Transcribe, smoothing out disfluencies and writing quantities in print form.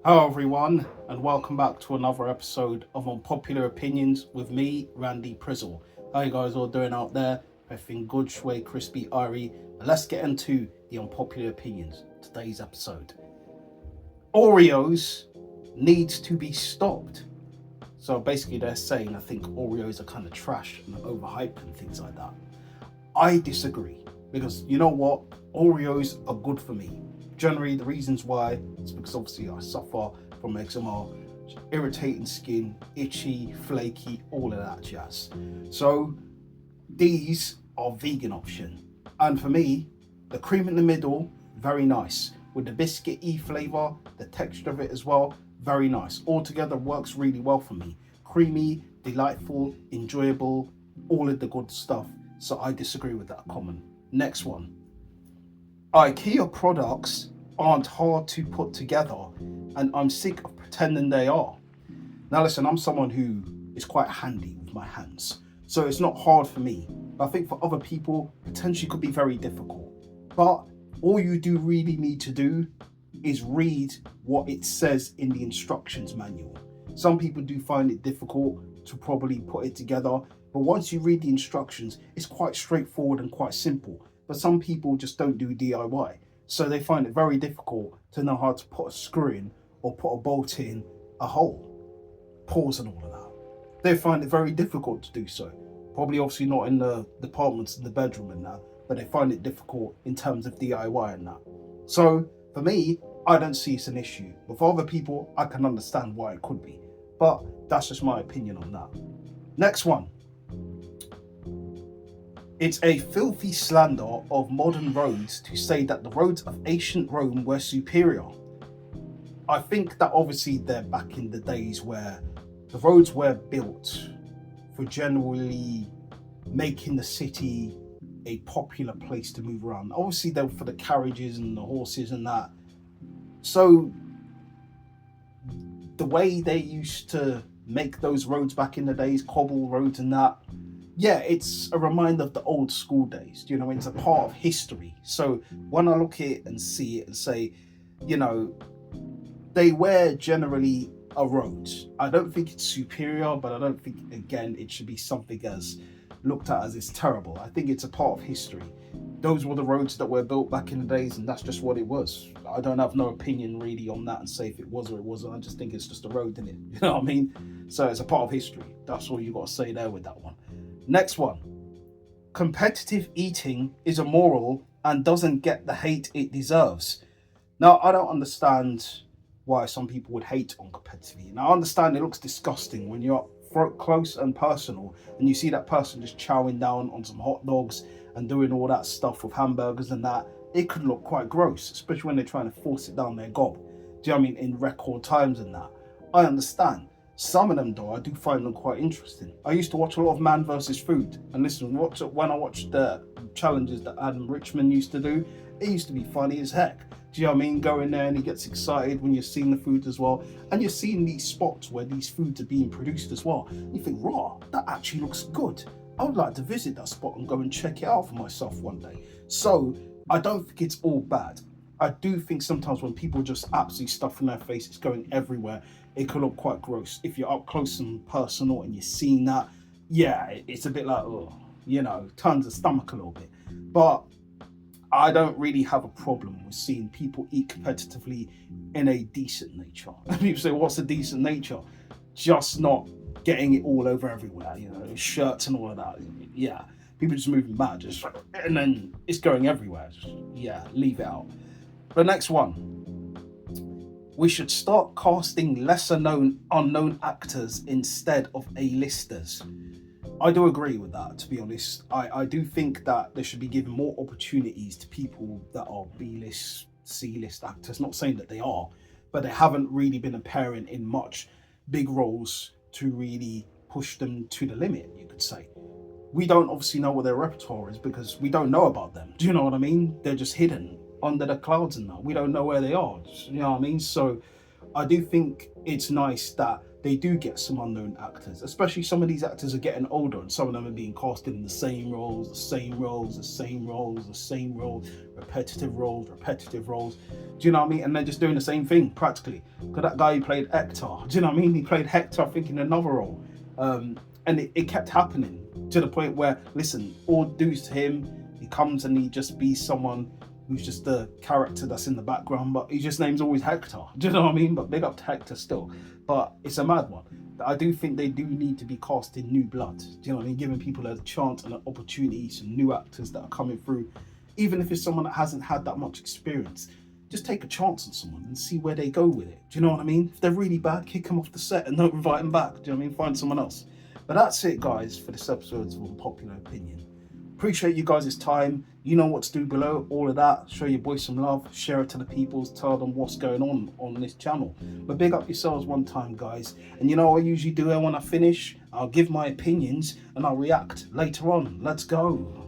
Hello everyone, and welcome back to another episode of Unpopular Opinions with me, Randy Prizzle. How you guys all doing out there? Everything good, shway, crispy, airy. But let's get into the unpopular opinions. Today's episode. Oreos needs to be stopped. So basically they're saying I think Oreos are kind of trash and overhyped and things like that. I disagree, because you know what? Oreos are good for me. Generally, the reasons why is because obviously I suffer from eczema, irritating skin, itchy, flaky, all of that jazz. So these are vegan option. And for me, the cream in the middle, very nice. With the biscuity flavour, the texture of it as well, very nice. Altogether works really well for me. Creamy, delightful, enjoyable, all of the good stuff. So I disagree with that comment. Next one. IKEA products aren't hard to put together, and I'm sick of pretending they are. Now listen, I'm someone who is quite handy with my hands, so it's not hard for me. But I think for other people, potentially could be very difficult. But all you do really need to do is read what it says in the instructions manual. Some people do find it difficult to probably put it together, but once you read the instructions, it's quite straightforward and quite simple. But some people just don't do DIY. So they find it very difficult to know how to put a screw in or put a bolt in a hole. Pause and all of that. They find it very difficult to do so. Probably obviously not in the departments in the bedroom and that, but they find it difficult in terms of DIY and that. So for me, I don't see it's an issue. But for other people, I can understand why it could be. But that's just my opinion on that. Next one. It's a filthy slander of modern roads to say that the roads of ancient Rome were superior. I think that obviously they're back in the days where the roads were built for generally making the city a popular place to move around. Obviously they're for the carriages and the horses and that. So the way they used to make those roads back in the days, cobble roads and that, yeah, it's a reminder of the old school days. You know, it's a part of history. So when I look at it and see it and say, you know, they were generally a road. I don't think it's superior, but I don't think, again, it should be something as looked at as it's terrible. I think it's a part of history. Those were the roads that were built back in the days, and that's just what it was. I don't have no opinion really on that and say if it was or it wasn't. I just think it's just a road, isn't it? You know what I mean? So it's a part of history. That's all you got to say there with that one. Next one. Competitive eating is immoral and doesn't get the hate it deserves. Now, I don't understand why some people would hate on competitive eating. I understand it looks disgusting when you're up close and personal and you see that person just chowing down on some hot dogs and doing all that stuff with hamburgers and that. It could look quite gross, especially when they're trying to force it down their gob. Do you know what I mean? In record times and that. I understand. Some of them, though, I do find them quite interesting. I used to watch a lot of Man vs. Food. And listen, when I watched the challenges that Adam Richman used to do, it used to be funny as heck. Do you know what I mean? Go in there and he gets excited when you're seeing the food as well. And you're seeing these spots where these foods are being produced as well. You think, raw, that actually looks good. I would like to visit that spot and go and check it out for myself one day. So I don't think it's all bad. I do think sometimes when people just absolutely stuff in their face, it's going everywhere, it can look quite gross. If you're up close and personal and you're seeing that, yeah, it's a bit like, oh, you know, turns the stomach a little bit. But I don't really have a problem with seeing people eat competitively in a decent nature. People say, what's a decent nature? Just not getting it all over everywhere, you know, shirts and all of that. Yeah, people just moving mad, just, and then it's going everywhere. Just, yeah, leave it out. The next one. We should start casting lesser known, unknown actors instead of A-listers. I do agree with that, to be honest. I do think that there should be given more opportunities to people that are B-list, C-list actors. Not saying that they are, but they haven't really been appearing in much big roles to really push them to the limit, you could say. We don't obviously know what their repertoire is because we don't know about them. Do you know what I mean? They're just hidden. under the clouds and that. We don't know where they are. You know what I mean? So I do think it's nice that they do get some unknown actors, especially some of these actors are getting older and some of them are being casted in the same roles, the same roles, the same roles, the same roles, repetitive roles, repetitive roles. Do you know what I mean? And they're just doing the same thing practically. Because that guy who played Hector, do you know what I mean? He played Hector, I think, in another role. And it kept happening to the point where, listen, all dues to him, he comes and he just be someone who's just the character that's in the background, but his just name's always Hector. Do you know what I mean? But big up to Hector still. But it's a mad one. I do think they do need to be casting new blood. Do you know what I mean? Giving people a chance and an opportunity, some new actors that are coming through. Even if it's someone that hasn't had that much experience, just take a chance on someone and see where they go with it. Do you know what I mean? If they're really bad, kick them off the set and don't invite them back. Do you know what I mean? Find someone else. But that's it, guys, for this episode of Unpopular Opinion. Appreciate you guys' time. You know what to do below, all of that. Show your boys some love, share it to the peoples, tell them what's going on this channel. But big up yourselves one time, guys. And you know what I usually do when I finish? I'll give my opinions and I'll react later on. Let's go.